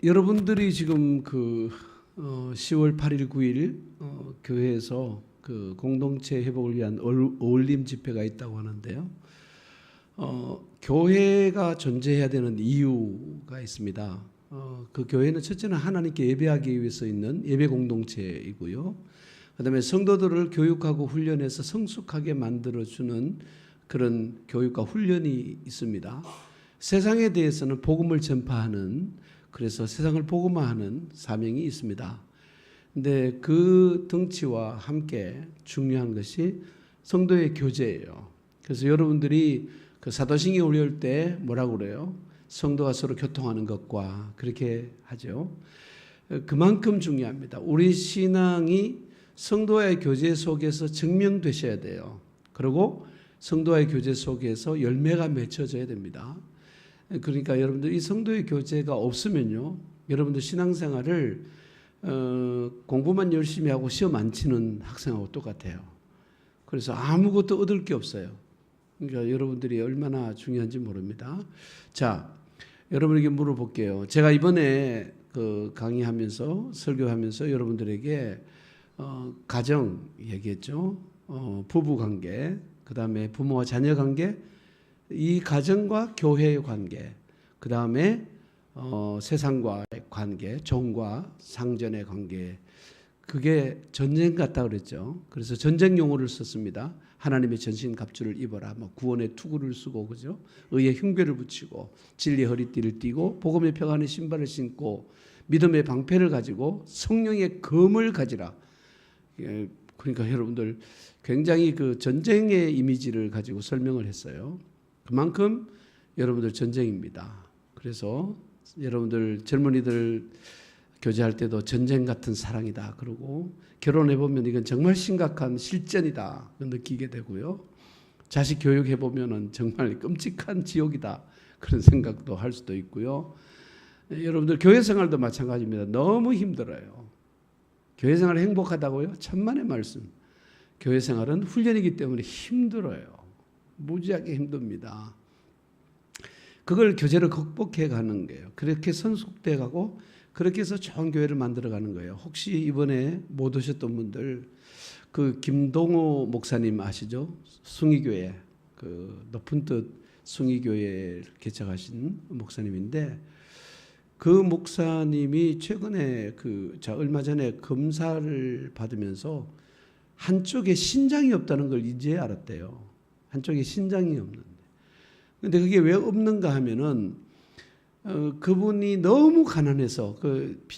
여러분들이 지금 10월 8일, 9일 교회에서 그 공동체 회복을 위한 어울림 집회가 있다고 하는데요. 교회가 존재해야 되는 이유가 있습니다. 그 교회는 첫째는 하나님께 예배하기 위해서 있는 예배 공동체이고요. 그다음에 성도들을 교육하고 훈련해서 성숙하게 만들어주는 그런 교육과 훈련이 있습니다. 세상에 대해서는 복음을 전파하는, 그래서 세상을 복음화하는 사명이 있습니다. 근데 그 덩치와 함께 중요한 것이 성도의 교제예요. 그래서 여러분들이 그 사도신경이 올려올 때 뭐라고 그래요? 성도가 서로 교통하는 것과 그렇게 하죠. 그만큼 중요합니다. 우리 신앙이 성도와의 교제 속에서 증명되셔야 돼요. 그리고 성도와의 교제 속에서 열매가 맺혀져야 됩니다. 그러니까 여러분들 이 성도의 교제가 없으면요, 여러분들 신앙생활을 공부만 열심히 하고 시험 안 치는 학생하고 똑같아요. 그래서 아무것도 얻을 게 없어요. 그러니까 여러분들이 얼마나 중요한지 모릅니다. 자, 여러분에게 물어볼게요. 제가 이번에 그 강의하면서 설교하면서 여러분들에게 가정 얘기했죠. 부부 관계, 그 다음에 부모와 자녀 관계, 이 가정과 교회의 관계, 그 다음에 세상과의 관계, 종과 상전의 관계, 그게 전쟁 같다 그랬죠. 그래서 전쟁 용어를 썼습니다. 하나님의 전신 갑주를 입어라, 뭐 구원의 투구를 쓰고, 그죠? 의의 흉배를 붙이고, 진리의 허리띠를 띠고, 복음의 평안의 신발을 신고, 믿음의 방패를 가지고, 성령의 검을 가지라. 그러니까 여러분들 굉장히 그 전쟁의 이미지를 가지고 설명을 했어요. 그만큼 여러분들 전쟁입니다. 그래서 여러분들 젊은이들 교제할 때도 전쟁 같은 사랑이다 그러고, 결혼해보면 이건 정말 심각한 실전이다 느끼게 되고요. 자식 교육해보면 정말 끔찍한 지옥이다 그런 생각도 할 수도 있고요. 여러분들 교회 생활도 마찬가지입니다. 너무 힘들어요. 교회 생활 행복하다고요? 천만의 말씀. 교회 생활은 훈련이기 때문에 힘들어요. 무지하게 힘듭니다. 그걸 교제로 극복해 가는 거예요. 그렇게 선속돼 가고 그렇게 해서 좋은 교회를 만들어 가는 거예요. 혹시 이번에 못 오셨던 분들, 그 김동호 목사님 아시죠? 숭의교회, 그 높은 뜻 숭의교회를 개척하신 목사님인데, 그 목사님이 최근에 얼마 전에 검사를 받으면서 한쪽에 신장이 없다는 걸 이제 알았대요. 한쪽에 신장이 없는데. 근데 그게 왜 없는가 하면은 그분이 너무 가난해서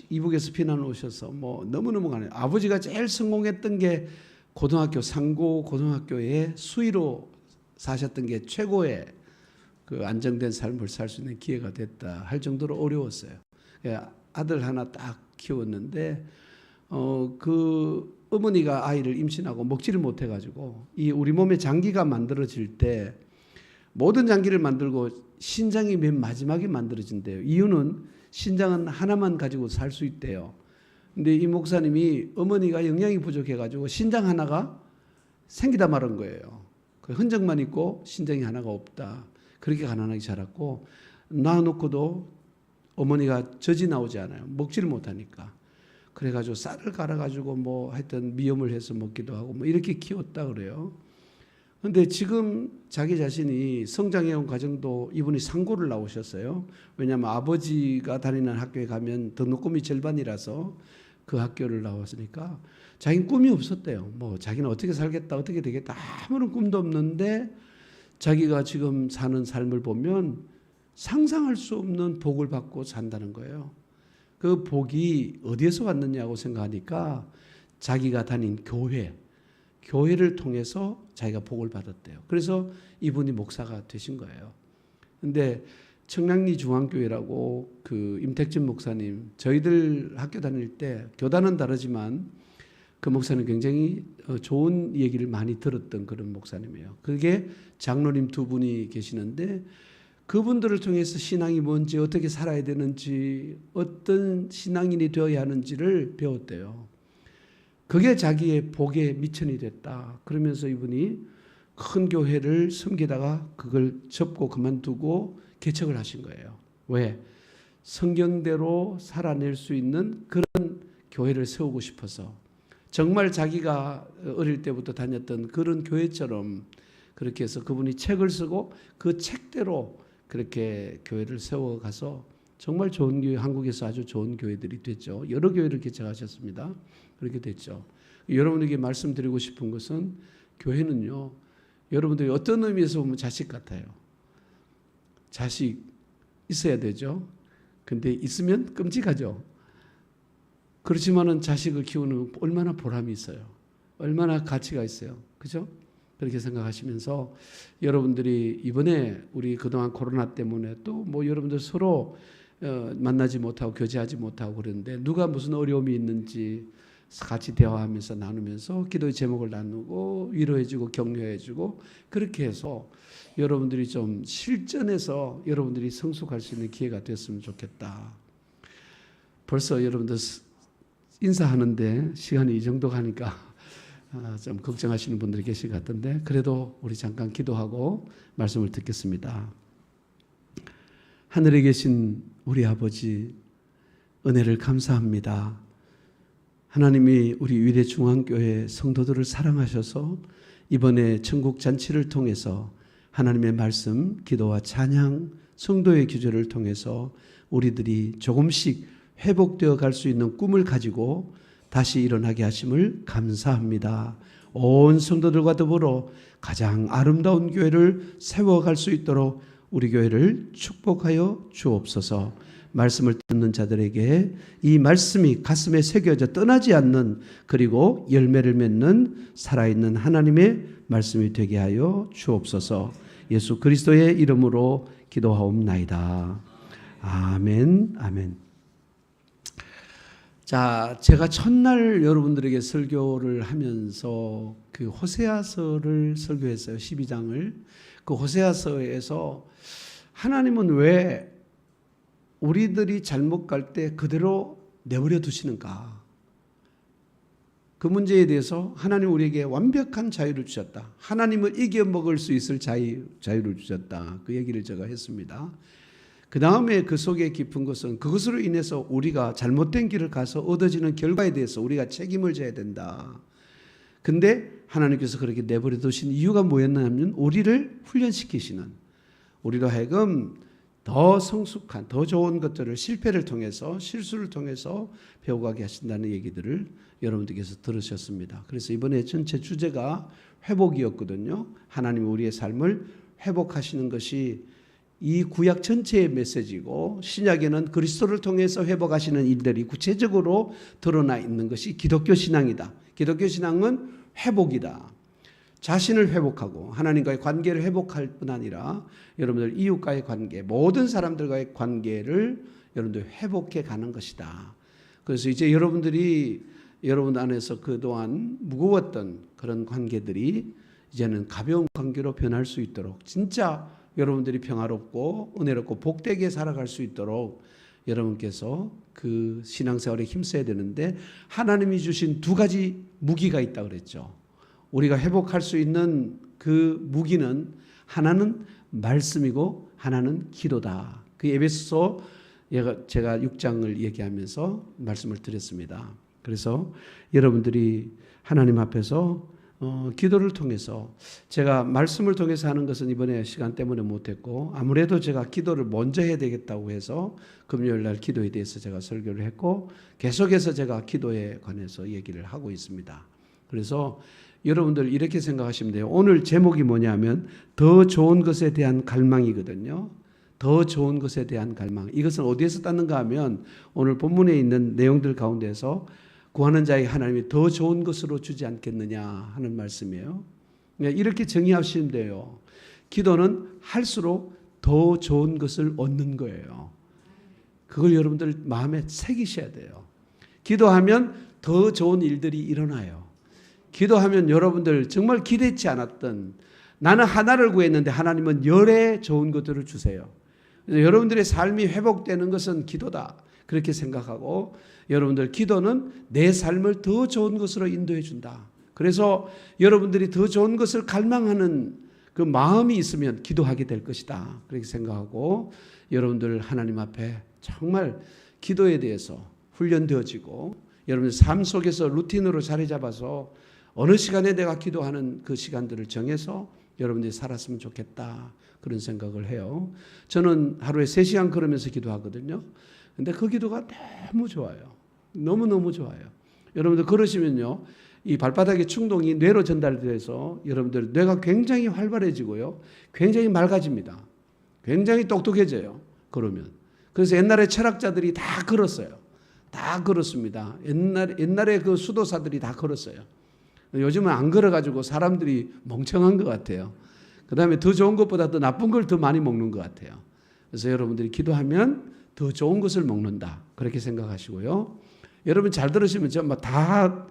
이북에서 피난 오셔서 뭐 너무너무 가난해요. 아버지가 제일 성공했던 게 고등학교 상고 고등학교에 수의로 사셨던 게 최고의 그 안정된 삶을 살 수 있는 기회가 됐다 할 정도로 어려웠어요. 아들 하나 딱 키웠는데 그 어머니가 아이를 임신하고 먹지를 못해가지고 이 우리 몸의 장기가 만들어질 때 모든 장기를 만들고 신장이 맨 마지막에 만들어진대요. 이유는 신장은 하나만 가지고 살 수 있대요. 근데 이 목사님이 어머니가 영양이 부족해가지고 신장 하나가 생기다 마른 거예요. 그 흔적만 있고 신장이 하나가 없다. 그렇게 가난하게 자랐고, 낳아놓고도 어머니가 젖이 나오지 않아요. 먹지를 못하니까. 그래가지고 쌀을 갈아가지고 뭐 하여튼 미염을 해서 먹기도 하고 뭐 이렇게 키웠다 그래요. 근데 지금 자기 자신이 성장해온 과정도 이분이 상고를 나오셨어요. 왜냐하면 아버지가 다니는 학교에 가면 등록금이 절반이라서 그 학교를 나왔으니까 자기는 꿈이 없었대요. 뭐 자기는 어떻게 살겠다, 어떻게 되겠다 아무런 꿈도 없는데 자기가 지금 사는 삶을 보면 상상할 수 없는 복을 받고 산다는 거예요. 그 복이 어디에서 왔느냐고 생각하니까 자기가 다닌 교회를 통해서 자기가 복을 받았대요. 그래서 이분이 목사가 되신 거예요. 근데 청량리 중앙교회라고 그 임택진 목사님, 저희들 학교 다닐 때 교단은 다르지만 그 목사님 굉장히 좋은 얘기를 많이 들었던 그런 목사님이에요. 그게 장로님 두 분이 계시는데 그분들을 통해서 신앙이 뭔지, 어떻게 살아야 되는지, 어떤 신앙인이 되어야 하는지를 배웠대요. 그게 자기의 복의 미천이 됐다. 그러면서 이분이 큰 교회를 섬기다가 그걸 접고 그만두고 개척을 하신 거예요. 왜? 성경대로 살아낼 수 있는 그런 교회를 세우고 싶어서 정말 자기가 어릴 때부터 다녔던 그런 교회처럼 그렇게 해서 그분이 책을 쓰고 그 책대로 그렇게 교회를 세워가서 정말 좋은 교회, 한국에서 아주 좋은 교회들이 됐죠. 여러 교회를 개척하셨습니다. 그렇게 됐죠. 여러분에게 말씀드리고 싶은 것은 교회는요, 여러분들이 어떤 의미에서 보면 자식 같아요. 자식 있어야 되죠. 근데 있으면 끔찍하죠. 그렇지만은 자식을 키우는 얼마나 보람이 있어요. 얼마나 가치가 있어요. 그죠? 그렇게 생각하시면서 여러분들이 이번에 우리 그동안 코로나 때문에 또 뭐 여러분들 서로 만나지 못하고 교제하지 못하고 그러는데 누가 무슨 어려움이 있는지 같이 대화하면서 나누면서 기도의 제목을 나누고 위로해주고 격려해주고 그렇게 해서 여러분들이 좀 실전에서 여러분들이 성숙할 수 있는 기회가 됐으면 좋겠다. 벌써 여러분들 인사하는데 시간이 이 정도 가니까 좀 걱정하시는 분들이 계실 것 같은데 그래도 우리 잠깐 기도하고 말씀을 듣겠습니다. 하늘에 계신 우리 아버지 은혜를 감사합니다. 하나님이 우리 위례중앙교회 성도들을 사랑하셔서 이번에 천국 잔치를 통해서 하나님의 말씀, 기도와 찬양, 성도의 기도를 통해서 우리들이 조금씩 회복되어 갈 수 있는 꿈을 가지고 다시 일어나게 하심을 감사합니다. 온 성도들과 더불어 가장 아름다운 교회를 세워갈 수 있도록 우리 교회를 축복하여 주옵소서. 말씀을 듣는 자들에게 이 말씀이 가슴에 새겨져 떠나지 않는 그리고 열매를 맺는 살아있는 하나님의 말씀이 되게 하여 주옵소서. 예수 그리스도의 이름으로 기도하옵나이다. 아멘, 아멘. 자, 제가 첫날 여러분들에게 설교를 하면서 그 호세아서를 설교했어요. 12장을. 그 호세아서에서 하나님은 왜 우리들이 잘못 갈 때 그대로 내버려 두시는가? 그 문제에 대해서 하나님 우리에게 완벽한 자유를 주셨다. 하나님을 이겨먹을 수 있을 자유를 주셨다. 그 얘기를 제가 했습니다. 그 다음에 그 속에 깊은 것은 그것으로 인해서 우리가 잘못된 길을 가서 얻어지는 결과에 대해서 우리가 책임을 져야 된다. 근데 하나님께서 그렇게 내버려 두신 이유가 뭐였냐면 우리를 훈련시키시는, 우리로 하여금 더 성숙한, 더 좋은 것들을 실패를 통해서, 실수를 통해서 배워가게 하신다는 얘기들을 여러분들께서 들으셨습니다. 그래서 이번에 전체 주제가 회복이었거든요. 하나님이 우리의 삶을 회복하시는 것이 이 구약 전체의 메시지고, 신약에는 그리스도를 통해서 회복하시는 일들이 구체적으로 드러나 있는 것이 기독교 신앙이다. 기독교 신앙은 회복이다. 자신을 회복하고 하나님과의 관계를 회복할 뿐 아니라 여러분들 이웃과의 관계, 모든 사람들과의 관계를 여러분들 회복해 가는 것이다. 그래서 이제 여러분들이 여러분 안에서 그동안 무거웠던 그런 관계들이 이제는 가벼운 관계로 변할 수 있도록, 진짜 여러분들이 평화롭고 은혜롭고 복되게 살아갈 수 있도록 여러분께서 그 신앙생활에 힘써야 되는데, 하나님이 주신 두 가지 무기가 있다고 그랬죠. 우리가 회복할 수 있는 그 무기는 하나는 말씀이고 하나는 기도다. 그 에베소서 제가 6장을 얘기하면서 말씀을 드렸습니다. 그래서 여러분들이 하나님 앞에서 기도를 통해서, 제가 말씀을 통해서 하는 것은 이번에 시간 때문에 못했고, 아무래도 제가 기도를 먼저 해야 되겠다고 해서 금요일 날 기도에 대해서 제가 설교를 했고, 계속해서 제가 기도에 관해서 얘기를 하고 있습니다. 그래서 여러분들 이렇게 생각하시면 돼요. 오늘 제목이 뭐냐면 더 좋은 것에 대한 갈망이거든요. 더 좋은 것에 대한 갈망. 이것은 어디에서 따는가 하면 오늘 본문에 있는 내용들 가운데서 구하는 자에게 하나님이 더 좋은 것으로 주지 않겠느냐 하는 말씀이에요. 이렇게 정의하시면 돼요. 기도는 할수록 더 좋은 것을 얻는 거예요. 그걸 여러분들 마음에 새기셔야 돼요. 기도하면 더 좋은 일들이 일어나요. 기도하면 여러분들 정말 기대치 않았던, 나는 하나를 구했는데 하나님은 열의 좋은 것들을 주세요. 그래서 여러분들의 삶이 회복되는 것은 기도다, 그렇게 생각하고, 여러분들 기도는 내 삶을 더 좋은 것으로 인도해 준다. 그래서 여러분들이 더 좋은 것을 갈망하는 그 마음이 있으면 기도하게 될 것이다. 그렇게 생각하고 여러분들 하나님 앞에 정말 기도에 대해서 훈련되어지고 여러분들 삶 속에서 루틴으로 자리 잡아서 어느 시간에 내가 기도하는 그 시간들을 정해서 여러분들이 살았으면 좋겠다. 그런 생각을 해요. 저는 하루에 3시간 걸으면서 기도하거든요. 근데 그 기도가 너무 좋아요. 너무너무 좋아요. 여러분들 걸으시면요. 이 발바닥의 충동이 뇌로 전달돼서 여러분들 뇌가 굉장히 활발해지고요. 굉장히 맑아집니다. 굉장히 똑똑해져요. 걸으면. 그래서 옛날에 철학자들이 다 걸었어요. 다 걸었습니다. 옛날에 그 수도사들이 다 걸었어요. 요즘은 안 걸어가지고 사람들이 멍청한 것 같아요. 그 다음에 더 좋은 것보다 더 나쁜 걸 더 많이 먹는 것 같아요. 그래서 여러분들이 기도하면 더 좋은 것을 먹는다. 그렇게 생각하시고요. 여러분 잘 들으시면 전부 다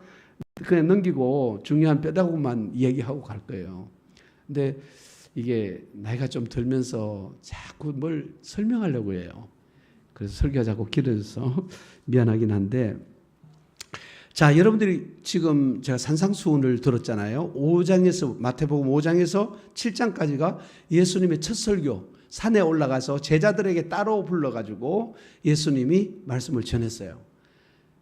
그냥 넘기고 중요한 뼈다구만 얘기하고 갈 거예요. 근데 이게 나이가 좀 들면서 자꾸 뭘 설명하려고 해요. 그래서 설교가 자꾸 길어져서 미안하긴 한데, 자, 여러분들이 지금 제가 산상수훈을 들었잖아요. 5장에서 마태복음 5장에서 7장까지가 예수님의 첫 설교, 산에 올라가서 제자들에게 따로 불러가지고 예수님이 말씀을 전했어요.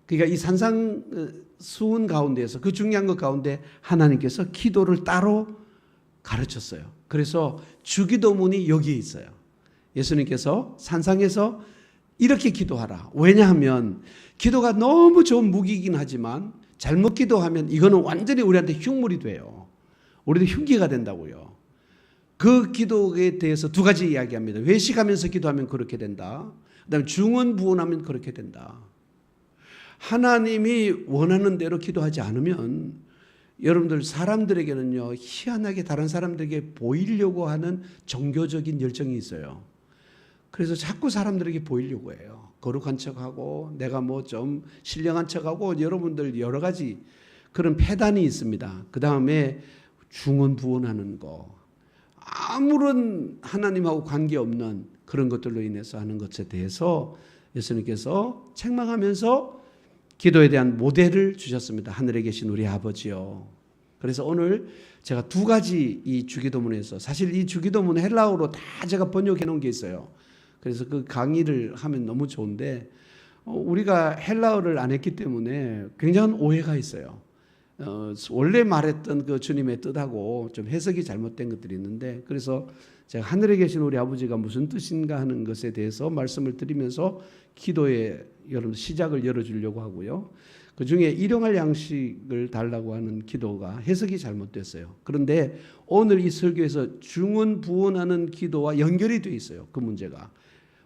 그러니까 이 산상수훈 가운데에서 그 중요한 것 가운데 하나님께서 기도를 따로 가르쳤어요. 그래서 주기도문이 여기에 있어요. 예수님께서 산상에서 이렇게 기도하라. 왜냐하면 기도가 너무 좋은 무기이긴 하지만 잘못 기도하면 이거는 완전히 우리한테 흉물이 돼요. 우리도 흉기가 된다고요. 그 기도에 대해서 2가지 이야기합니다. 외식하면서 기도하면 그렇게 된다. 그다음에 중언부언하면 그렇게 된다. 하나님이 원하는 대로 기도하지 않으면 여러분들 사람들에게는요, 희한하게 다른 사람들에게 보이려고 하는 종교적인 열정이 있어요. 그래서 자꾸 사람들에게 보이려고 해요. 거룩한 척하고 내가 뭐 좀 신령한 척하고 여러분들 여러 가지 그런 패단이 있습니다. 그 다음에 중언부언하는 거, 아무런 하나님하고 관계없는 그런 것들로 인해서 하는 것에 대해서 예수님께서 책망하면서 기도에 대한 모델을 주셨습니다. 하늘에 계신 우리 아버지요. 그래서 오늘 제가 2가지 이 주기도문에서, 사실 이 주기도문 헬라어로 다 제가 번역해 놓은 게 있어요. 그래서 그 강의를 하면 너무 좋은데 우리가 헬라어를 안 했기 때문에 굉장한 오해가 있어요. 원래 말했던 그 주님의 뜻하고 좀 해석이 잘못된 것들이 있는데, 그래서 제가 하늘에 계신 우리 아버지가 무슨 뜻인가 하는 것에 대해서 말씀을 드리면서 기도의 여러분 시작을 열어주려고 하고요. 그 중에 일용할 양식을 달라고 하는 기도가 해석이 잘못됐어요. 그런데 오늘 이 설교에서 중언부언하는 기도와 연결이 돼 있어요. 그 문제가.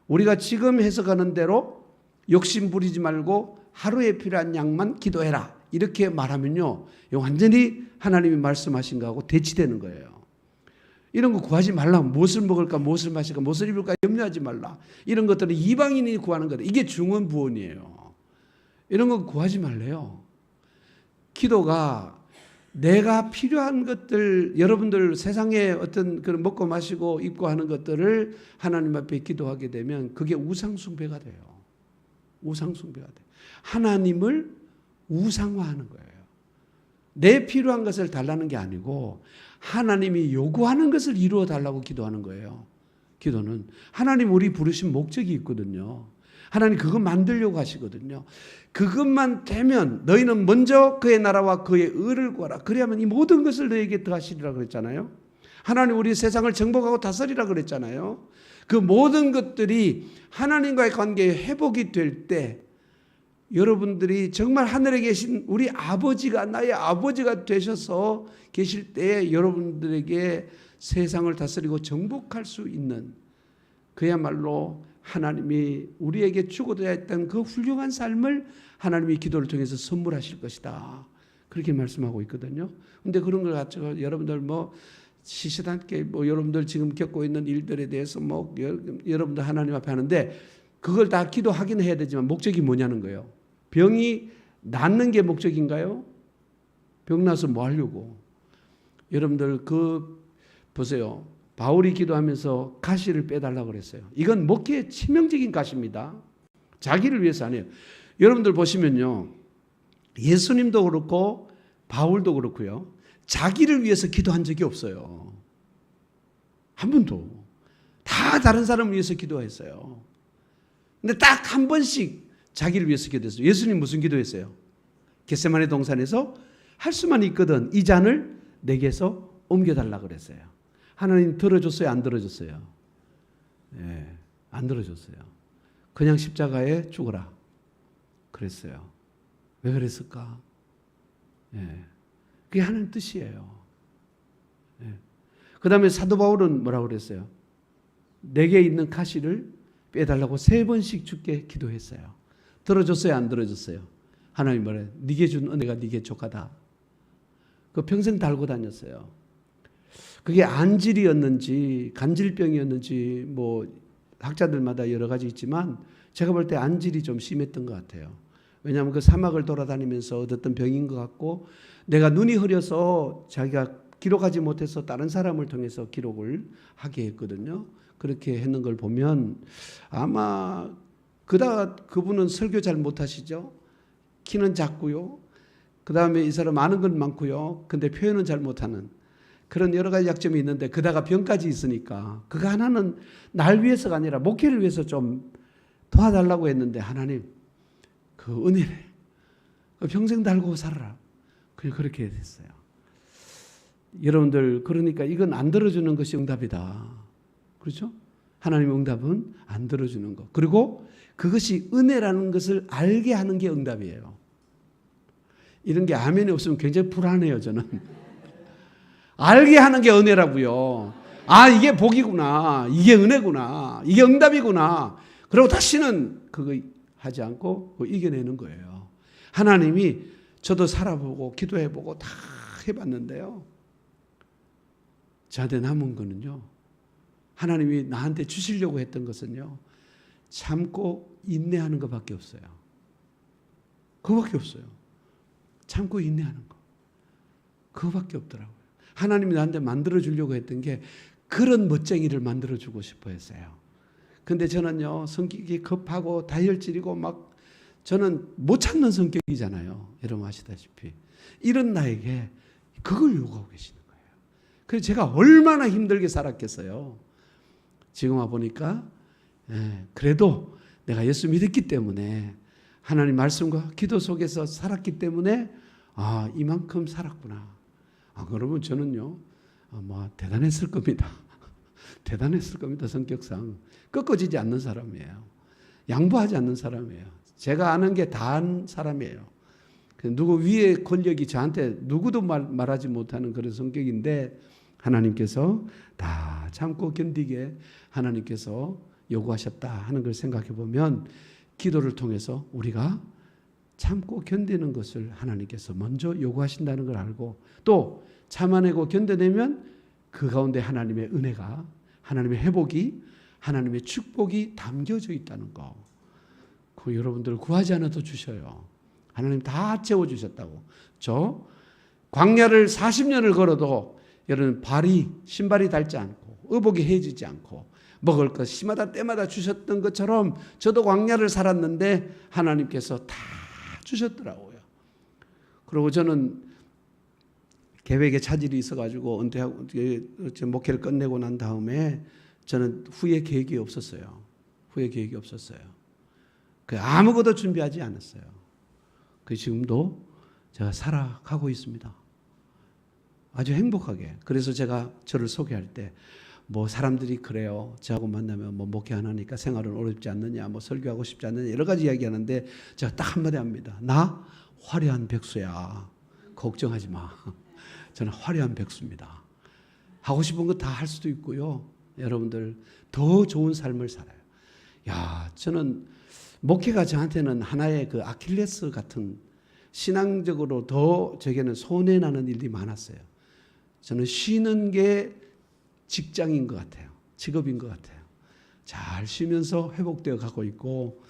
우리가 지금 해석하는 대로 욕심 부리지 말고 하루에 필요한 양만 기도해라. 이렇게 말하면요, 완전히 하나님이 말씀하신 거하고 대치되는 거예요. 이런 거 구하지 말라. 무엇을 먹을까, 무엇을 마실까, 무엇을 입을까 염려하지 말라. 이런 것들은 이방인이 구하는 거다. 이게 중언부언이에요. 이런 거 구하지 말래요. 기도가 내가 필요한 것들, 여러분들 세상에 어떤 그런 먹고 마시고 입고 하는 것들을 하나님 앞에 기도하게 되면 그게 우상숭배가 돼요. 우상숭배가 돼요. 하나님을 우상화하는 거예요. 내 필요한 것을 달라는 게 아니고 하나님이 요구하는 것을 이루어 달라고 기도하는 거예요. 기도는 하나님 우리 부르신 목적이 있거든요. 하나님 그거 만들려고 하시거든요. 그것만 되면 너희는 먼저 그의 나라와 그의 의를 구하라. 그래야만 이 모든 것을 너에게 더하시리라 그랬잖아요. 하나님 우리 세상을 정복하고 다스리라 그랬잖아요. 그 모든 것들이 하나님과의 관계에 회복이 될 때 여러분들이 정말 하늘에 계신 우리 아버지가 나의 아버지가 되셔서 계실 때에 여러분들에게 세상을 다스리고 정복할 수 있는, 그야말로 하나님이 우리에게 주고자 했던 그 훌륭한 삶을 하나님이 기도를 통해서 선물하실 것이다. 그렇게 말씀하고 있거든요. 근데 그런 걸 가지고 여러분들 뭐 시시한게 뭐 여러분들 지금 겪고 있는 일들에 대해서 뭐 여러분들 하나님 앞에 하는데 그걸 다 기도하긴 해야 되지만 목적이 뭐냐는 거예요. 병이 낫는 게 목적인가요? 병 나서 뭐 하려고? 여러분들 보세요. 바울이 기도하면서 가시를 빼달라고 그랬어요. 이건 목회의 치명적인 가시입니다. 자기를 위해서 아니에요. 여러분들 보시면요, 예수님도 그렇고 바울도 그렇고요, 자기를 위해서 기도한 적이 없어요. 한 번도. 다 다른 사람을 위해서 기도했어요. 근데 딱 한 번씩 자기를 위해서 기도했어요. 예수님 무슨 기도했어요? 겟세마네 동산에서 할 수만 있거든 이 잔을 내게서 옮겨달라 그랬어요. 하나님 들어줬어요? 안 들어줬어요? 예, 안 들어줬어요. 그냥 십자가에 죽어라 그랬어요. 왜 그랬을까? 예, 그게 하나님 뜻이에요. 예. 그 다음에 사도 바울은 뭐라고 그랬어요? 내게 있는 가시를 빼달라고 3번씩 주께 기도했어요. 들어줬어요? 안 들어줬어요? 하나님 말해 네게 준 은혜가 네게 족하다. 그 평생 달고 다녔어요. 그게 안질이었는지 간질병이었는지 뭐 학자들마다 여러 가지 있지만 제가 볼 때 안질이 좀 심했던 것 같아요. 왜냐하면 그 사막을 돌아다니면서 얻었던 병인 것 같고 내가 눈이 흐려서 자기가 기록하지 못해서 다른 사람을 통해서 기록을 하게 했거든요. 그렇게 했는 걸 보면 아마 그분은 설교 잘 못하시죠. 키는 작고요. 그 다음에 이 사람 아는 건 많고요. 근데 표현은 잘 못하는 그런 여러 가지 약점이 있는데 그다가 병까지 있으니까 그거 하나는 날 위해서가 아니라 목회를 위해서 좀 도와달라고 했는데 하나님 그 은혜를 평생 달고 살아라. 그냥 그렇게 됐어요. 여러분들 그러니까 이건 안 들어주는 것이 응답이다. 그렇죠? 하나님의 응답은 안 들어주는 것. 그리고 그것이 은혜라는 것을 알게 하는 게 응답이에요. 이런 게 아멘이 없으면 굉장히 불안해요, 저는. 알게 하는 게 은혜라고요. 아, 이게 복이구나. 이게 은혜구나. 이게 응답이구나. 그리고 다시는 그거 하지 않고 그거 이겨내는 거예요. 하나님이 저도 살아보고 기도해보고 다 해봤는데요. 저한테 남은 거는요. 하나님이 나한테 주시려고 했던 것은요. 참고 인내하는 것밖에 없어요. 그거밖에 없어요. 참고 인내하는 거. 그거밖에 없더라고요. 하나님이 나한테 만들어주려고 했던 게 그런 멋쟁이를 만들어주고 싶어 했어요. 근데 저는요. 성격이 급하고 다혈질이고 막 저는 못 참는 성격이잖아요. 여러분 아시다시피. 이런 나에게 그걸 요구하고 계시는 거예요. 그래서 제가 얼마나 힘들게 살았겠어요. 지금 와보니까 그래도 내가 예수 믿었기 때문에 하나님 말씀과 기도 속에서 살았기 때문에 아 이만큼 살았구나. 아 그러면 저는요 뭐 대단했을 겁니다. 대단했을 겁니다. 성격상 꺾어지지 않는 사람이에요. 양보하지 않는 사람이에요. 제가 아는 게 다한 사람이에요. 누구 위의 권력이 저한테 누구도 말하지 못하는 그런 성격인데 하나님께서 다 참고 견디게 하나님께서 요구하셨다 하는 걸 생각해 보면 기도를 통해서 우리가 참고 견디는 것을 하나님께서 먼저 요구하신다는 걸 알고 또 참아내고 견뎌내면 그 가운데 하나님의 은혜가 하나님의 회복이 하나님의 축복이 담겨져 있다는 거. 그 여러분들 구하지 않아도 주셔요. 하나님 다 채워주셨다고. 저 광야를 40년을 걸어도 여러분 신발이 닳지 않고 의복이 해지지 않고 먹을 것 시마다 때마다 주셨던 것처럼 저도 광야를 살았는데 하나님께서 다 주셨더라고요. 그리고 저는 계획에 차질이 있어가지고 은퇴하고 목회를 끝내고 난 다음에 저는 후에 계획이 없었어요. 후에 계획이 없었어요. 아무것도 준비하지 않았어요. 지금도 제가 살아가고 있습니다. 아주 행복하게. 그래서 제가 저를 소개할 때 뭐 사람들이 그래요. 저하고 만나면 뭐 목회 안 하니까 생활은 어렵지 않느냐, 뭐 설교하고 싶지 않느냐 여러 가지 이야기하는데 제가 딱 한마디 합니다. 나 화려한 백수야. 걱정하지 마. 저는 화려한 백수입니다. 하고 싶은 거 다 할 수도 있고요. 여러분들 더 좋은 삶을 살아요. 야, 저는 목회가 저한테는 하나의 그 아킬레스 같은 신앙적으로 더 저에게는 손해나는 일이 많았어요. 저는 쉬는 게 직장인 것 같아요. 직업인 것 같아요. 잘 쉬면서 회복되어 가고 있고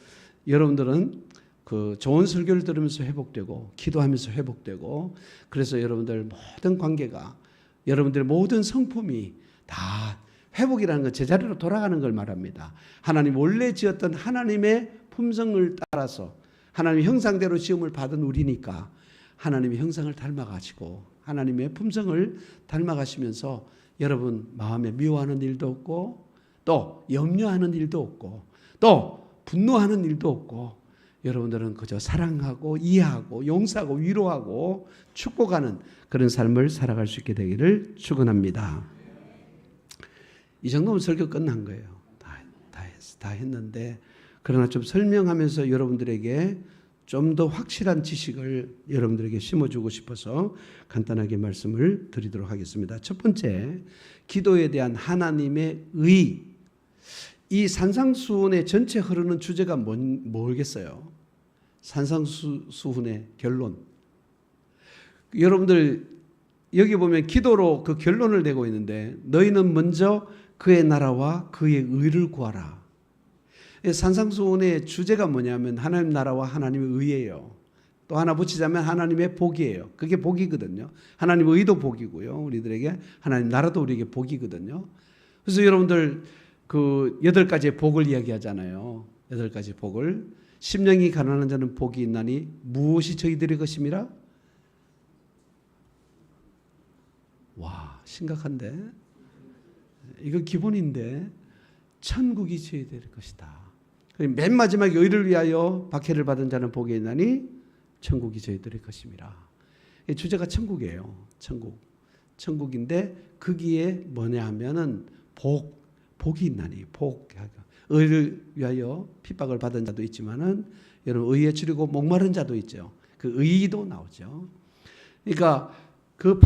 여러분들은 그 좋은 설교를 들으면서 회복되고 기도하면서 회복되고 그래서 여러분들 모든 관계가 여러분들의 모든 성품이 다 회복이라는 건 제자리로 돌아가는 걸 말합니다. 하나님 원래 지었던 하나님의 품성을 따라서 하나님의 형상대로 지음을 받은 우리니까 하나님의 형상을 닮아가시고 하나님의 품성을 닮아가시면서 여러분 마음에 미워하는 일도 없고 또 염려하는 일도 없고 또 분노하는 일도 없고 여러분들은 그저 사랑하고 이해하고 용서하고 위로하고 축복하는 그런 삶을 살아갈 수 있게 되기를 축원합니다. 이 정도면 설교 끝난 거예요. 다 했는데 그러나 좀 설명하면서 여러분들에게 좀 더 확실한 지식을 여러분들에게 심어주고 싶어서 간단하게 말씀을 드리도록 하겠습니다. 첫 번째, 기도에 대한 하나님의 의. 이 산상수훈의 전체 흐르는 주제가 뭐겠어요? 산상수훈의 결론. 여러분들 여기 보면 기도로 그 결론을 내고 있는데 너희는 먼저 그의 나라와 그의 의를 구하라. 산상수훈의 주제가 뭐냐면 하나님 나라와 하나님의 의예요. 또 하나 붙이자면 하나님의 복이에요. 그게 복이거든요. 하나님의 의도 복이고요. 우리들에게 하나님 나라도 우리에게 복이거든요. 그래서 여러분들 그 8가지의 복을 이야기하잖아요. 8가지 복을. 심령이 가난한 자는 복이 있나니 무엇이 저희들의 것임이라? 와, 심각한데? 이거 기본인데 천국이 저희들의 것이다. 맨 마지막에 의를 위하여 박해를 받은 자는 복이 있나니 천국이 저희들의 것임이라. 이 주제가 천국이에요. 천국인데 거기에 뭐냐 하면은 복이 있나니 의를 위하여 핍박을 받은 자도 있지만은 여러분 의에 치르고 목마른 자도 있죠. 그 의도 나오죠. 그러니까 그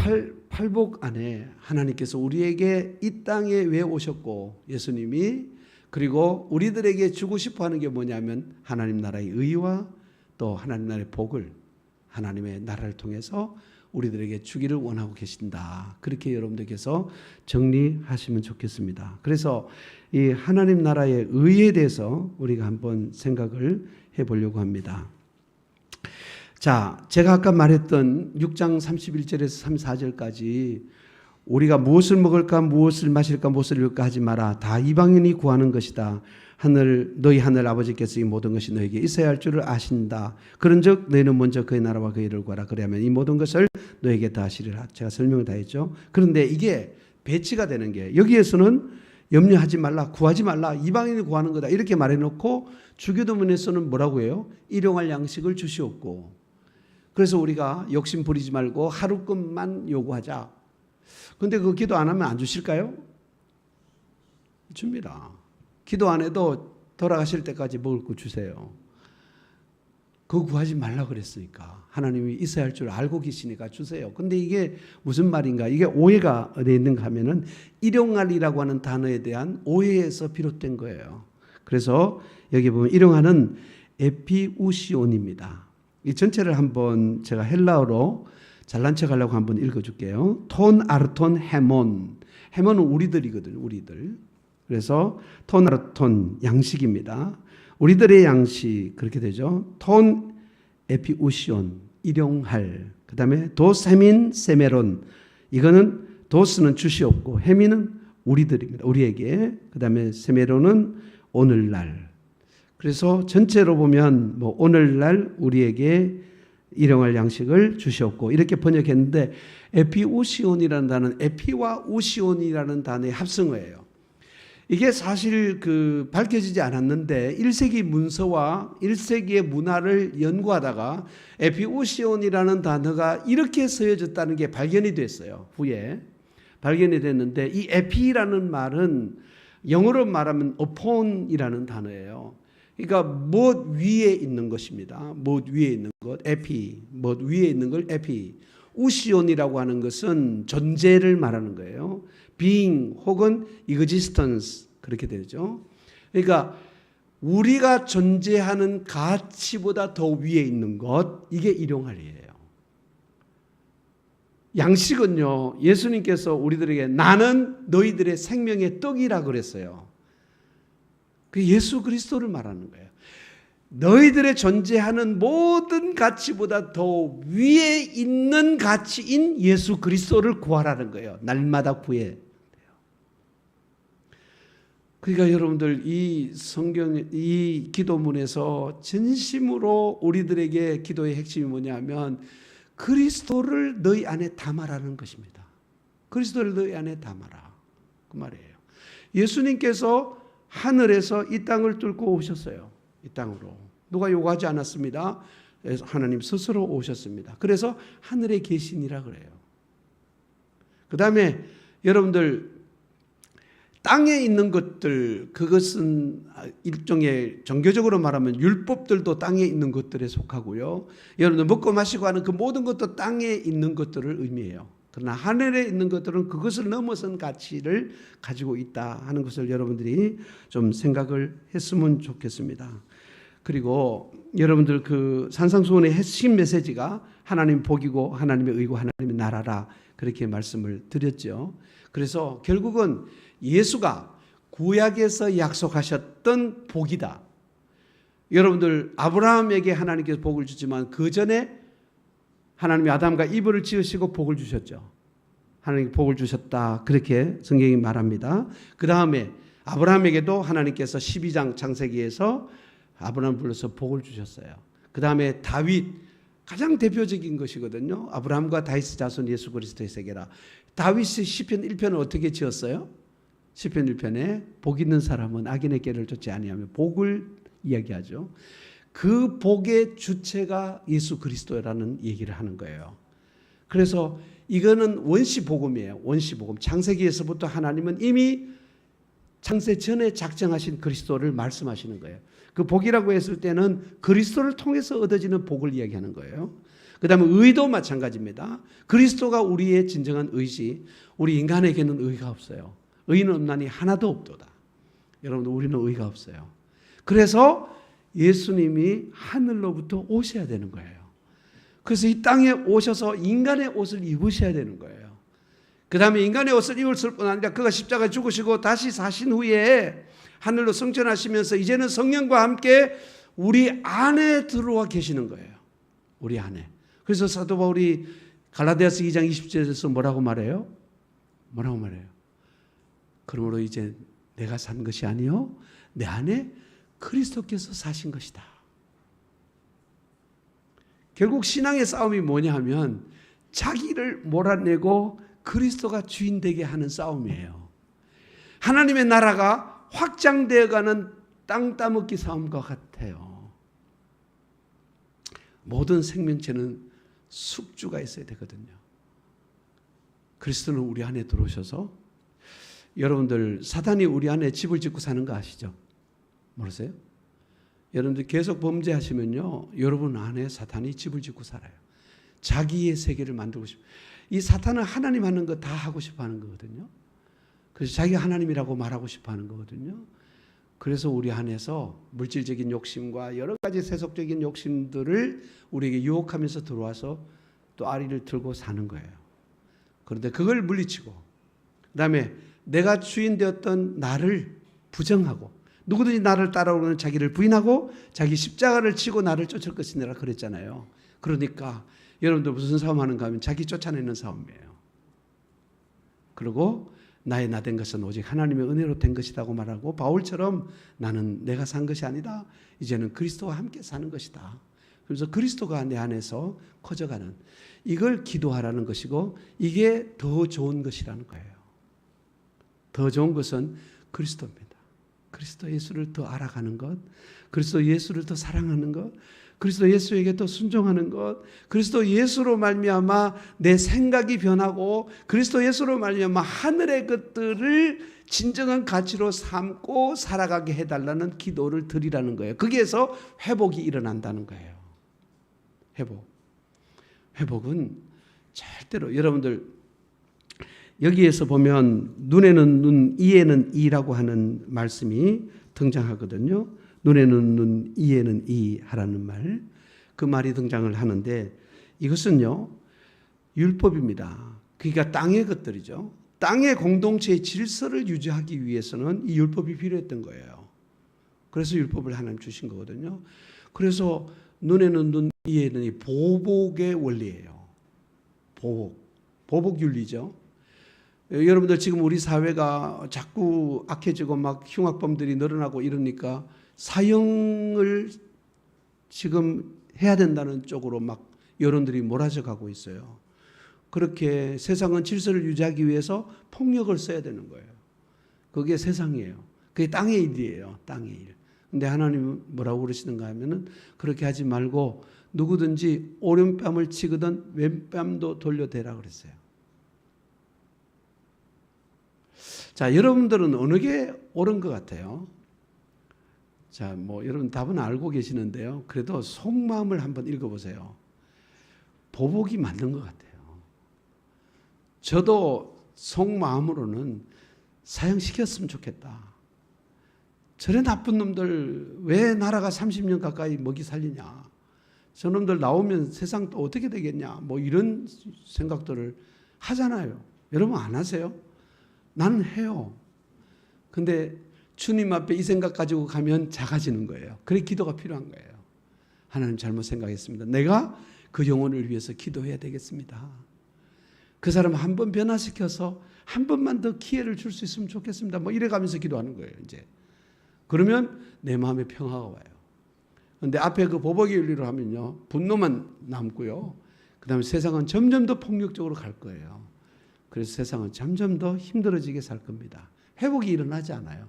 팔복 안에 하나님께서 우리에게 이 땅에 왜 오셨고 예수님이 그리고 우리들에게 주고 싶어하는 게 뭐냐면 하나님 나라의 의와 또 하나님 나라의 복을 하나님의 나라를 통해서 우리들에게 주기를 원하고 계신다. 그렇게 여러분들께서 정리하시면 좋겠습니다. 그래서 이 하나님 나라의 의에 대해서 우리가 한번 생각을 해보려고 합니다. 자, 제가 아까 말했던 6장 31절에서 34절까지 우리가 무엇을 먹을까 무엇을 마실까 무엇을 입을까 하지 마라. 다 이방인이 구하는 것이다. 너희 하늘 아버지께서 이 모든 것이 너에게 있어야 할 줄을 아신다. 그런즉 너희는 먼저 그의 나라와 그의 일을 구하라. 그리하면 이 모든 것을 너에게 다 하시리라. 제가 설명을 다 했죠. 그런데 이게 배치가 되는 게 여기에서는 염려하지 말라, 구하지 말라, 이방인이 구하는 거다 이렇게 말해놓고 주기도문에서는 뭐라고 해요? 일용할 양식을 주시옵고. 그래서 우리가 욕심 부리지 말고 하루금만 요구하자. 근데 그 기도 안 하면 안 주실까요? 줍니다. 기도 안 해도 돌아가실 때까지 먹을 거 주세요. 그거 구하지 말라 그랬으니까. 하나님이 있어야 할 줄 알고 계시니까 주세요. 근데 이게 무슨 말인가? 이게 오해가 어디에 있는가 하면은 일용할이라고 하는 단어에 대한 오해에서 비롯된 거예요. 그래서 여기 보면 일용할은 에피우시온입니다. 이 전체를 한번 제가 헬라어로 잘난 척 하려고 한번 읽어줄게요. 톤, 아르톤, 헤몬. 헤몬은 우리들이거든요. 우리들. 그래서 톤, 아르톤 양식입니다. 우리들의 양식 그렇게 되죠. 톤, 에피우시온 일용할. 그 다음에 도세민, 세메론. 이거는 도스는 주시옵고 헤민은 우리들입니다. 우리에게. 그 다음에 세메론은 오늘날. 그래서 전체로 보면 뭐 오늘날 우리에게 일용할 양식을 주셨고 이렇게 번역했는데 에피우시온이라는 단어는 에피와 우시온이라는 단어의 합성어예요. 이게 사실 밝혀지지 않았는데 1세기 문서와 1세기의 문화를 연구하다가 에피우시온이라는 단어가 이렇게 쓰여졌다는 게 발견이 됐어요. 후에 발견이 됐는데 이 에피라는 말은 영어로 말하면 upon이라는 단어예요. 그러니까 무엇 위에 있는 것입니다. 무엇 위에 있는 것, 에피, 무엇 위에 있는 걸 에피. 우시온이라고 하는 것은 존재를 말하는 거예요. being 혹은 existence 그렇게 되죠. 그러니까 우리가 존재하는 가치보다 더 위에 있는 것, 이게 일용할이에요. 양식은요, 예수님께서 우리들에게 나는 너희들의 생명의 떡이라 그랬어요. 그 예수 그리스도를 말하는 거예요. 너희들의 존재하는 모든 가치보다 더 위에 있는 가치인 예수 그리스도를 구하라는 거예요. 날마다 구해야 돼요. 그러니까 여러분들 이 성경, 이 기도문에서 진심으로 우리들에게 기도의 핵심이 뭐냐면 그리스도를 너희 안에 담아라는 것입니다. 그리스도를 너희 안에 담아라. 그 말이에요. 예수님께서 하늘에서 이 땅을 뚫고 오셨어요. 이 땅으로. 누가 요구하지 않았습니다. 하나님 스스로 오셨습니다. 그래서 하늘에 계시니라 그래요. 그 다음에 여러분들 땅에 있는 것들, 그것은 일종의 종교적으로 말하면 율법들도 땅에 있는 것들에 속하고요. 여러분들 먹고 마시고 하는 그 모든 것도 땅에 있는 것들을 의미해요. 그러나 하늘에 있는 것들은 그것을 넘어선 가치를 가지고 있다 하는 것을 여러분들이 좀 생각을 했으면 좋겠습니다. 그리고 여러분들 그 산상수훈의 핵심 메시지가 하나님 복이고 하나님의 의고 하나님의 나라라 그렇게 말씀을 드렸죠. 그래서 결국은 예수가 구약에서 약속하셨던 복이다. 여러분들 아브라함에게 하나님께서 복을 주지만 그 전에 하나님이 아담과 이브를 지으시고 복을 주셨죠. 하나님께 복을 주셨다. 그렇게 성경이 말합니다. 그 다음에 아브라함에게도 하나님께서 12장 창세기에서 아브라함을 불러서 복을 주셨어요. 그 다음에 다윗, 가장 대표적인 것이거든요. 아브라함과 다윗 자손 예수 그리스도의 세계라. 다윗이 시편 1편을 어떻게 지었어요? 시편 1편에 복 있는 사람은 악인의 길을 쫓지 아니하며 복을 이야기하죠. 그 복의 주체가 예수 그리스도라는 얘기를 하는 거예요. 그래서 이거는 원시복음이에요. 원시복음. 창세기에서부터 하나님은 이미 창세 전에 작정하신 그리스도를 말씀하시는 거예요. 그 복이라고 했을 때는 그리스도를 통해서 얻어지는 복을 이야기하는 거예요. 그 다음에 의도 마찬가지입니다. 그리스도가 우리의 진정한 의지, 우리 인간에게는 의가 없어요. 의는 없나니 하나도 없도다. 여러분, 우리는 의가 없어요. 그래서 예수님이 하늘로부터 오셔야 되는 거예요. 그래서 이 땅에 오셔서 인간의 옷을 입으셔야 되는 거예요. 그 다음에 인간의 옷을 입을 뿐 아니라 그가 십자가에 죽으시고 다시 사신 후에 하늘로 승천하시면서 이제는 성령과 함께 우리 안에 들어와 계시는 거예요. 우리 안에. 그래서 사도 바울이 갈라디아서 2장 20절에서 뭐라고 말해요? 뭐라고 말해요? 그러므로 이제 내가 산 것이 아니요 내 안에 그리스도께서 사신 것이다. 결국 신앙의 싸움이 뭐냐 하면 자기를 몰아내고 그리스도가 주인 되게 하는 싸움이에요. 하나님의 나라가 확장되어가는 땅 따먹기 싸움과 같아요. 모든 생명체는 숙주가 있어야 되거든요. 그리스도는 우리 안에 들어오셔서 여러분들 사단이 우리 안에 집을 짓고 사는 거 아시죠? 모르세요? 여러분들 계속 범죄하시면요, 여러분 안에 사탄이 집을 짓고 살아요. 자기의 세계를 만들고 싶어요. 이 사탄은 하나님 하는 거 다 하고 싶어 하는 거거든요. 그래서 자기가 하나님이라고 말하고 싶어 하는 거거든요. 그래서 우리 안에서 물질적인 욕심과 여러 가지 세속적인 욕심들을 우리에게 유혹하면서 들어와서 또 아리를 들고 사는 거예요. 그런데 그걸 물리치고 그다음에 내가 주인 되었던 나를 부정하고 누구든지 나를 따라오는 자기를 부인하고 자기 십자가를 치고 나를 쫓을 것이니라 그랬잖아요. 그러니까 여러분들 무슨 싸움하는가 하면 자기 쫓아내는 싸움이에요. 그리고 나의 나 된 것은 오직 하나님의 은혜로 된 것이라고 말하고 바울처럼 나는 내가 산 것이 아니다. 이제는 그리스도와 함께 사는 것이다. 그래서 그리스도가 내 안에서 커져가는 이걸 기도하라는 것이고 이게 더 좋은 것이라는 거예요. 더 좋은 것은 그리스도입니다. 그리스도 예수를 더 알아가는 것, 그리스도 예수를 더 사랑하는 것, 그리스도 예수에게 더 순종하는 것, 그리스도 예수로 말미암아 내 생각이 변하고 그리스도 예수로 말미암아 하늘의 것들을 진정한 가치로 삼고 살아가게 해달라는 기도를 드리라는 거예요. 거기에서 회복이 일어난다는 거예요. 회복은 절대로 여러분들 여기에서 보면 눈에는 눈, 이에는 이라고 하는 말씀이 등장하거든요. 눈에는 눈, 이에는 이 하라는 말. 그 말이 등장을 하는데 이것은요, 율법입니다. 그러니까 땅의 것들이죠. 땅의 공동체의 질서를 유지하기 위해서는 이 율법이 필요했던 거예요. 그래서 율법을 하나님 주신 거거든요. 그래서 눈에는 눈, 이에는 이 보복의 원리예요. 보복 윤리죠. 여러분들 지금 우리 사회가 자꾸 악해지고 막 흉악범들이 늘어나고 이러니까 사형을 지금 해야 된다는 쪽으로 막 여론들이 몰아져 가고 있어요. 그렇게 세상은 질서를 유지하기 위해서 폭력을 써야 되는 거예요. 그게 세상이에요. 그게 땅의 일이에요. 땅의 일. 근데 하나님은 뭐라고 그러시는가 하면은 그렇게 하지 말고 누구든지 오른뺨을 치거든 왼뺨도 돌려대라 그랬어요. 자, 여러분들은 어느 게 옳은 것 같아요? 자, 뭐 여러분 답은 알고 계시는데요. 그래도 속마음을 한번 읽어보세요. 보복이 맞는 것 같아요. 저도 속마음으로는 사형시켰으면 좋겠다. 저래 나쁜 놈들 왜 나라가 30년 가까이 먹이 살리냐. 저놈들 나오면 세상 또 어떻게 되겠냐. 뭐 이런 생각들을 하잖아요. 여러분 안 하세요? 나는 해요. 근데 주님 앞에 이 생각 가지고 가면 작아지는 거예요. 그래 기도가 필요한 거예요. 하나님 잘못 생각했습니다. 내가 그 영혼을 위해서 기도해야 되겠습니다. 그 사람 한 번 변화시켜서 한 번만 더 기회를 줄 수 있으면 좋겠습니다. 뭐 이래가면서 기도하는 거예요. 이제 그러면 내 마음에 평화가 와요. 그런데 앞에 그 보복의 윤리로 하면요, 분노만 남고요. 그다음에 세상은 점점 더 폭력적으로 갈 거예요. 그래서 세상은 점점 더 힘들어지게 살 겁니다. 회복이 일어나지 않아요.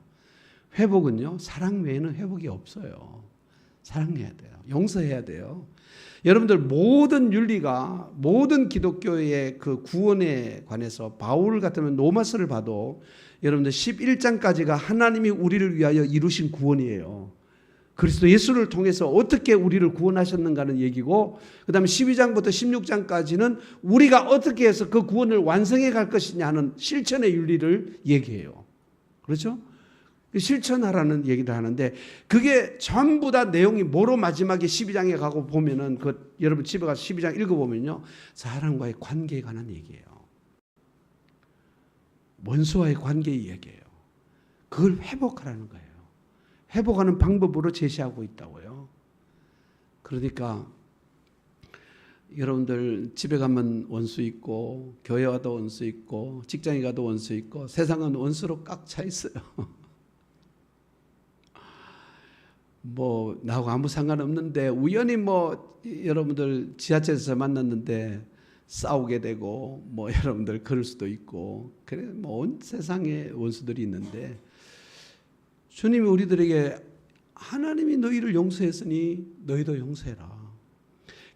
회복은요, 사랑 외에는 회복이 없어요. 사랑해야 돼요. 용서해야 돼요. 여러분들 모든 윤리가 모든 기독교의 그 구원에 관해서 바울 같으면 로마서를 봐도 여러분들 11장까지가 하나님이 우리를 위하여 이루신 구원이에요. 그리스도 예수를 통해서 어떻게 우리를 구원하셨는가는 얘기고, 그 다음에 12장부터 16장까지는 우리가 어떻게 해서 그 구원을 완성해 갈 것이냐 하는 실천의 윤리를 얘기해요. 그렇죠? 실천하라는 얘기를 하는데 그게 전부 다 내용이 뭐로 마지막에 12장에 가고 보면은 그 여러분 집에 가서 12장 읽어보면요, 사람과의 관계에 관한 얘기예요. 원수와의 관계의 얘기예요. 그걸 회복하라는 거예요. 회복하는 방법으로 제시하고 있다고요. 그러니까 여러분들 집에 가면 원수 있고, 교회 와도 원수 있고, 직장에 가도 원수 있고, 세상은 원수로 꽉 차 있어요. 뭐 나하고 아무 상관없는데 우연히 뭐 여러분들 지하철에서 만났는데 싸우게 되고, 뭐 여러분들 그럴 수도 있고, 그래 뭐 온 세상에 원수들이 있는데 주님이 우리들에게 하나님이 너희를 용서했으니 너희도 용서해라.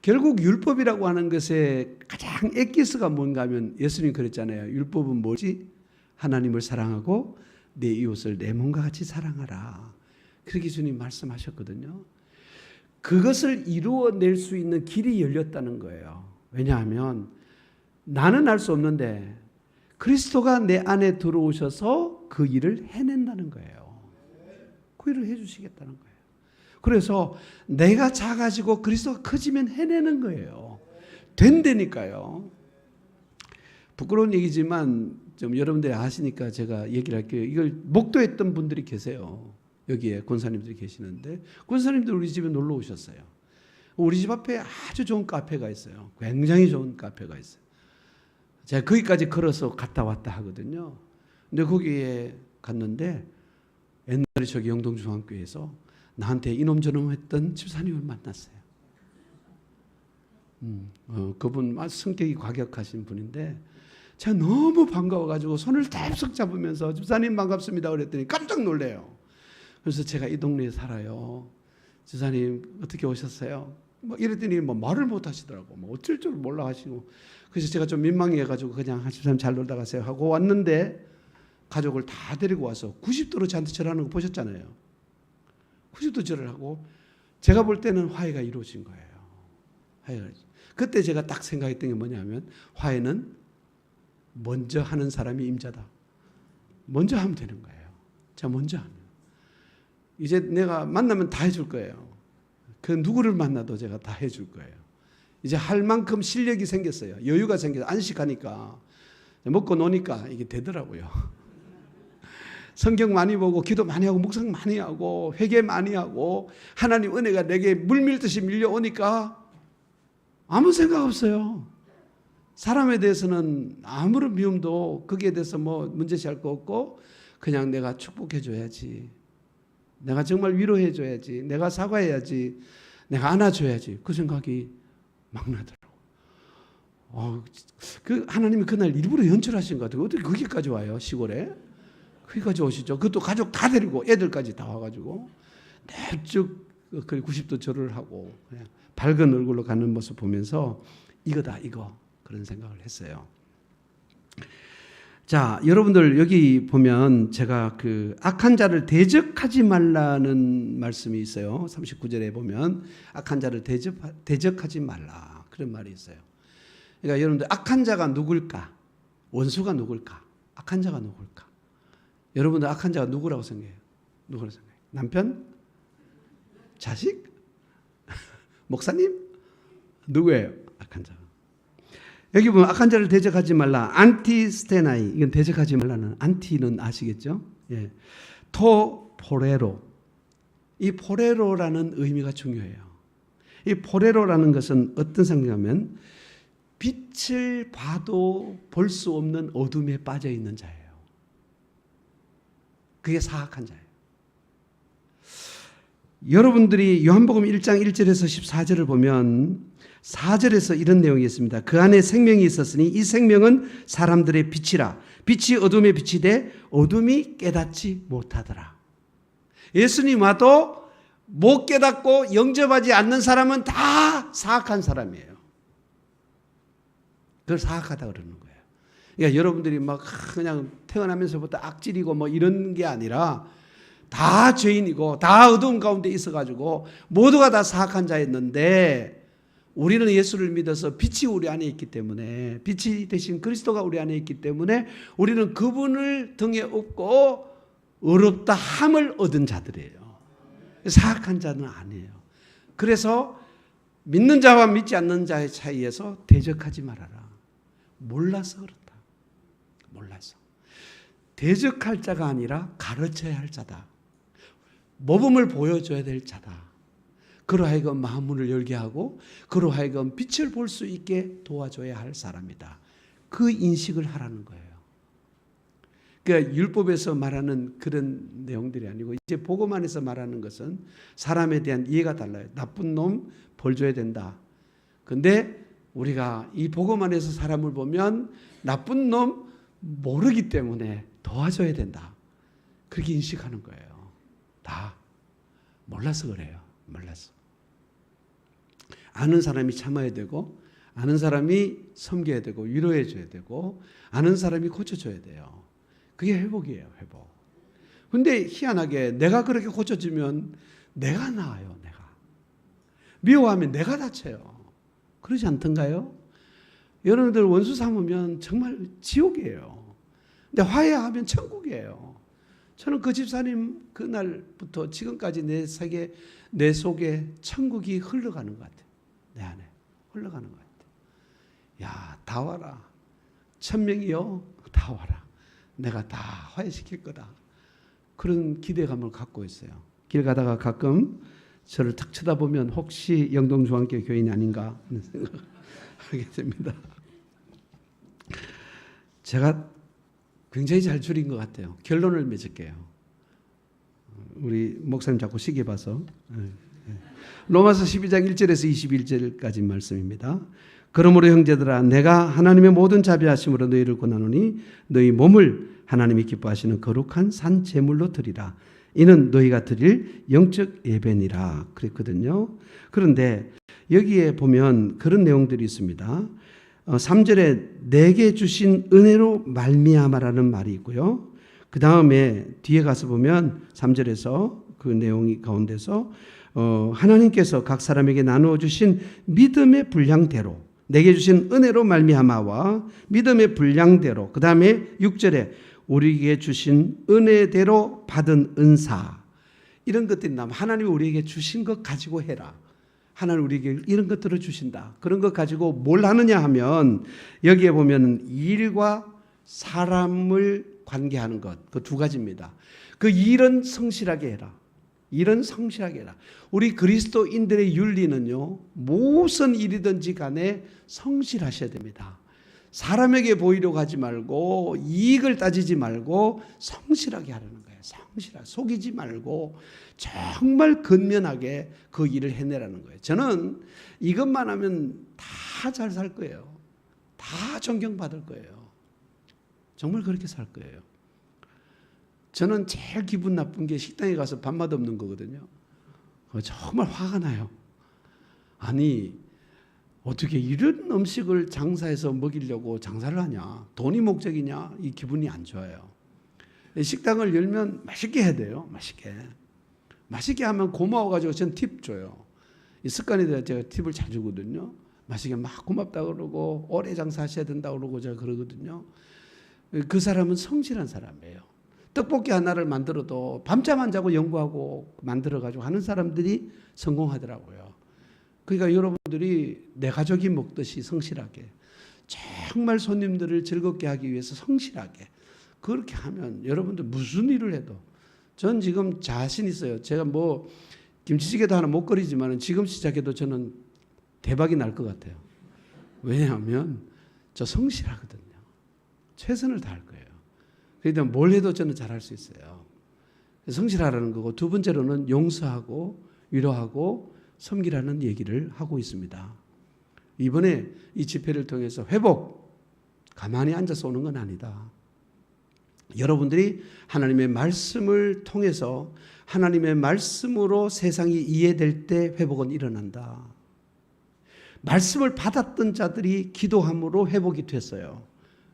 결국 율법이라고 하는 것의 가장 엑기스가 뭔가 하면 예수님이 그랬잖아요. 율법은 뭐지? 하나님을 사랑하고 내 이웃을 내 몸과 같이 사랑하라. 그렇게 주님 말씀하셨거든요. 그것을 이루어낼 수 있는 길이 열렸다는 거예요. 왜냐하면 나는 알 수 없는데 그리스도가 내 안에 들어오셔서 그 일을 해낸다는 거예요. 그 일을 해주시겠다는 거예요. 그래서 내가 작아지고 그리스도가 커지면 해내는 거예요. 된다니까요. 부끄러운 얘기지만 좀 여러분들이 아시니까 제가 얘기를 할게요. 이걸 목도했던 분들이 계세요. 여기에 권사님들이 계시는데, 권사님들 우리 집에 놀러 오셨어요. 우리 집 앞에 아주 좋은 카페가 있어요. 굉장히 좋은 카페가 있어요. 제가 거기까지 걸어서 갔다 왔다 하거든요. 근데 거기에 갔는데 옛날에 저기 영동중앙교회에서 나한테 이놈저놈 했던 집사님을 만났어요. 그분 성격이 과격하신 분인데 제가 너무 반가워가지고 손을 덥석 잡으면서 집사님 반갑습니다 그랬더니 깜짝 놀래요. 그래서 제가 이 동네에 살아요. 집사님 어떻게 오셨어요? 뭐 이랬더니 뭐 말을 못 하시더라고. 뭐 어쩔 줄 몰라 하시고. 그래서 제가 좀 민망해가지고 그냥 집사님 잘 놀다 가세요 하고 왔는데 가족을 다 데리고 와서 90도로 저한테 절하는 거 보셨잖아요. 90도 절을 하고 제가 볼 때는 화해가 이루어진 거예요. 화해가. 그때 제가 딱 생각했던 게 뭐냐면 화해는 먼저 하는 사람이 임자다. 먼저 하면 되는 거예요. 제가 먼저 하면. 이제 내가 만나면 다 해줄 거예요. 그 누구를 만나도 제가 다 해줄 거예요. 이제 할 만큼 실력이 생겼어요. 여유가 생겨서 안식하니까 먹고 노니까 이게 되더라고요. 성경 많이 보고 기도 많이 하고 묵상 많이 하고 회개 많이 하고 하나님 은혜가 내게 물밀듯이 밀려오니까 아무 생각 없어요. 사람에 대해서는 아무런 미움도 거기에 대해서 뭐 문제시할 거 없고 그냥 내가 축복해 줘야지. 내가 정말 위로해 줘야지. 내가 사과해야지. 내가 안아줘야지. 그 생각이 막 나더라고요. 그 하나님이 그날 일부러 연출하신 것 같아요. 어떻게 거기까지 와요, 시골에? 거기까지 오시죠. 그것도 가족 다 데리고 애들까지 다 와가지고 냅쭉 거의 90도 절을 하고 그냥 밝은 얼굴로 가는 모습 보면서 이거다 이거 그런 생각을 했어요. 자, 여러분들 여기 보면 제가 그 악한 자를 대적하지 말라는 말씀이 있어요. 39절에 보면 악한 자를 대적하지 말라 그런 말이 있어요. 그러니까 여러분들 악한 자가 누굴까? 원수가 누굴까? 악한 자가 누굴까? 여러분들 악한 자가 누구라고 생각해요? 누구라고 생각해요? 남편? 자식? 목사님? 누구예요? 악한 자. 여기 보면 악한 자를 대적하지 말라. 안티스테나이. 이건 대적하지 말라는 안티는 아시겠죠? 예. 토포레로. 이 포레로라는 의미가 중요해요. 이 포레로라는 것은 어떤 상징이냐면 빛을 봐도 볼 수 없는 어둠에 빠져 있는 자예요. 그게 사악한 자예요. 여러분들이 요한복음 1장 1절에서 14절을 보면 4절에서 이런 내용이 있습니다. 그 안에 생명이 있었으니 이 생명은 사람들의 빛이라. 빛이 어둠에 빛이 돼 어둠이 깨닫지 못하더라. 예수님 와도 못 깨닫고 영접하지 않는 사람은 다 사악한 사람이에요. 그걸 사악하다 그러는 거예요. 그러니까 여러분들이 막 그냥 태어나면서부터 악질이고 뭐 이런 게 아니라 다 죄인이고 다 어두운 가운데 있어가지고 모두가 다 사악한 자였는데 우리는 예수를 믿어서 빛이 우리 안에 있기 때문에 빛이 되신 그리스도가 우리 안에 있기 때문에 우리는 그분을 등에 업고 의롭다 함을 얻은 자들이에요. 사악한 자는 아니에요. 그래서 믿는 자와 믿지 않는 자의 차이에서 대적하지 말아라. 몰라서 그렇다. 몰라서. 대적할 자가 아니라 가르쳐야 할 자다. 모범을 보여줘야 될 자다. 그로 하여금 마음문을 열게 하고 그로 하여금 빛을 볼 수 있게 도와줘야 할 사람이다. 그 인식을 하라는 거예요. 그러니까 율법에서 말하는 그런 내용들이 아니고 이제 복음 안에서 말하는 것은 사람에 대한 이해가 달라요. 나쁜 놈 벌 줘야 된다. 근데 우리가 이 복음 안에서 사람을 보면 나쁜 놈 모르기 때문에 도와줘야 된다. 그렇게 인식하는 거예요. 다 몰라서 그래요. 몰라서. 아는 사람이 참아야 되고 아는 사람이 섬겨야 되고 위로해 줘야 되고 아는 사람이 고쳐줘야 돼요. 그게 회복이에요. 회복. 근데 희한하게 내가 그렇게 고쳐주면 내가 나아요. 내가. 미워하면 내가 다쳐요. 그러지 않던가요? 여러분들 원수 삼으면 정말 지옥이에요. 근데 화해하면 천국이에요. 저는 그 집사님 그날부터 지금까지 내 속에 천국이 흘러가는 것 같아요. 내 안에 흘러가는 것 같아요. 야, 다 와라. 1000명이요. 다 와라. 내가 다 화해시킬 거다. 그런 기대감을 갖고 있어요. 길 가다가 가끔 저를 탁 쳐다보면 혹시 영동중앙교회 교인이 아닌가 하는 생각을 하게 됩니다. 제가 굉장히 잘 줄인 것 같아요. 결론을 맺을게요. 우리 목사님 자꾸 시계 봐서. 로마서 12장 1절에서 21절까지 말씀입니다. 그러므로 형제들아 내가 하나님의 모든 자비하심으로 너희를 권하노니 너희 몸을 하나님이 기뻐하시는 거룩한 산 제물로 드리라. 이는 너희가 드릴 영적 예배니라 그랬거든요. 그런데 여기에 보면 그런 내용들이 있습니다. 3절에 내게 주신 은혜로 말미암아라는 말이 있고요. 그 다음에 뒤에 가서 보면 3절에서 그 내용이 가운데서 하나님께서 각 사람에게 나누어 주신 믿음의 분량대로 내게 주신 은혜로 말미암아와 믿음의 분량대로 그 다음에 6절에 우리에게 주신 은혜대로 받은 은사 이런 것들이 나면 하나님이 우리에게 주신 것 가지고 해라. 하나님 우리에게 이런 것들을 주신다. 그런 것 가지고 뭘 하느냐 하면 여기에 보면 일과 사람을 관계하는 것 그 두 가지입니다. 그 일은 성실하게 해라. 일은 성실하게 해라. 우리 그리스도인들의 윤리는요. 무슨 일이든지 간에 성실하셔야 됩니다. 사람에게 보이려고 하지 말고 이익을 따지지 말고 성실하게 하라는 거예요. 성실하게 속이지 말고 정말 근면하게 그 일을 해내라는 거예요. 저는 이것만 하면 다 잘 살 거예요. 다 존경받을 거예요. 정말 그렇게 살 거예요. 저는 제일 기분 나쁜 게 식당에 가서 밥맛 없는 거거든요. 정말 화가 나요. 아니 어떻게 이런 음식을 장사해서 먹이려고 장사를 하냐. 돈이 목적이냐. 이 기분이 안 좋아요. 식당을 열면 맛있게 해야 돼요. 맛있게 하면 고마워가지고 전 팁 줘요. 이 습관에 대해 제가 팁을 잘 주거든요. 맛있게 막 고맙다 그러고 오래 장사하셔야 된다 그러고 제가 그러거든요. 그 사람은 성실한 사람이에요. 떡볶이 하나를 만들어도 밤잠 안 자고 연구하고 만들어가지고 하는 사람들이 성공하더라고요. 그러니까 여러분들이 내 가족이 먹듯이 성실하게 정말 손님들을 즐겁게 하기 위해서 성실하게 그렇게 하면 여러분들 무슨 일을 해도 전 지금 자신 있어요. 제가 뭐 김치찌개도 하나 못 끓이지만 지금 시작해도 저는 대박이 날 것 같아요. 왜냐하면 저 성실하거든요. 최선을 다할 거예요. 그러니까 뭘 해도 저는 잘할 수 있어요. 성실하라는 거고 두 번째로는 용서하고 위로하고 섬기라는 얘기를 하고 있습니다. 이번에 이 집회를 통해서 회복, 가만히 앉아서 오는 건 아니다. 여러분들이 하나님의 말씀을 통해서 하나님의 말씀으로 세상이 이해될 때 회복은 일어난다. 말씀을 받았던 자들이 기도함으로 회복이 됐어요.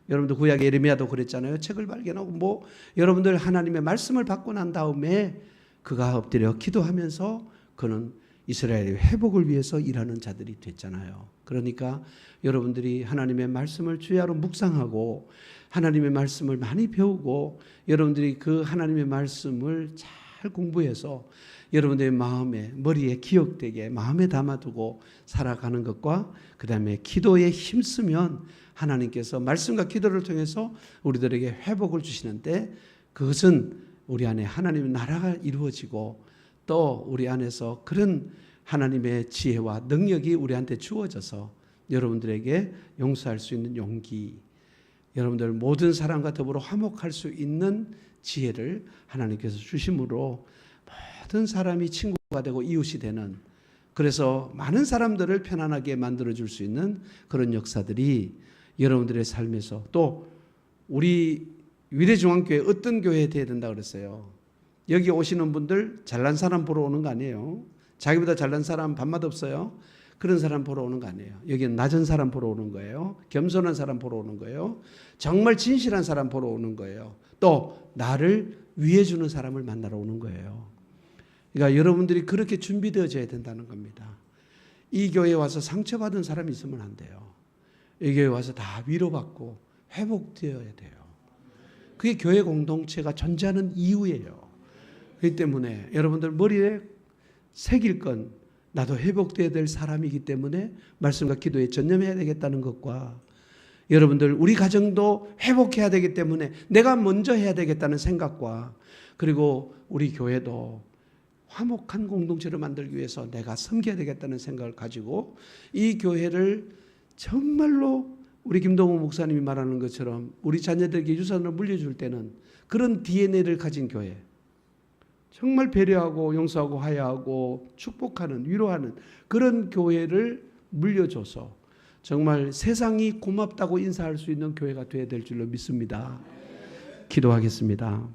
여러분들 구약 예레미야도 그랬잖아요. 책을 발견하고 여러분들 하나님의 말씀을 받고 난 다음에 그가 엎드려 기도하면서 그는 이스라엘의 회복을 위해서 일하는 자들이 됐잖아요. 그러니까 여러분들이 하나님의 말씀을 주야로 묵상하고 하나님의 말씀을 많이 배우고 여러분들이 그 하나님의 말씀을 잘 공부해서 여러분들의 마음에 머리에 기억되게 마음에 담아두고 살아가는 것과 그 다음에 기도에 힘쓰면 하나님께서 말씀과 기도를 통해서 우리들에게 회복을 주시는데 그것은 우리 안에 하나님의 나라가 이루어지고 또 우리 안에서 그런 하나님의 지혜와 능력이 우리한테 주어져서 여러분들에게 용서할 수 있는 용기, 여러분들 모든 사람과 더불어 화목할 수 있는 지혜를 하나님께서 주심으로 모든 사람이 친구가 되고 이웃이 되는, 그래서 많은 사람들을 편안하게 만들어줄 수 있는 그런 역사들이 여러분들의 삶에서, 또 우리 위례중앙교회 어떤 교회에 돼야 된다 그랬어요. 여기 오시는 분들 잘난 사람 보러 오는 거 아니에요. 자기보다 잘난 사람 밥맛 없어요. 그런 사람 보러 오는 거 아니에요. 여기는 낮은 사람 보러 오는 거예요. 겸손한 사람 보러 오는 거예요. 정말 진실한 사람 보러 오는 거예요. 또 나를 위해 주는 사람을 만나러 오는 거예요. 그러니까 여러분들이 그렇게 준비되어져야 된다는 겁니다. 이 교회에 와서 상처받은 사람이 있으면 안 돼요. 이 교회에 와서 다 위로받고 회복되어야 돼요. 그게 교회 공동체가 존재하는 이유예요. 그렇기 때문에 여러분들 머리에 새길 건 나도 회복되어야 될 사람이기 때문에 말씀과 기도에 전념해야 되겠다는 것과, 여러분들 우리 가정도 회복해야 되기 때문에 내가 먼저 해야 되겠다는 생각과, 그리고 우리 교회도 화목한 공동체를 만들기 위해서 내가 섬겨야 되겠다는 생각을 가지고 이 교회를 정말로 우리 김동호 목사님이 말하는 것처럼 우리 자녀들에게 유산으로 물려줄 때는 그런 DNA를 가진 교회, 정말 배려하고 용서하고 화해하고 축복하는, 위로하는 그런 교회를 물려줘서 정말 세상이 고맙다고 인사할 수 있는 교회가 되어야 될 줄로 믿습니다. 기도하겠습니다.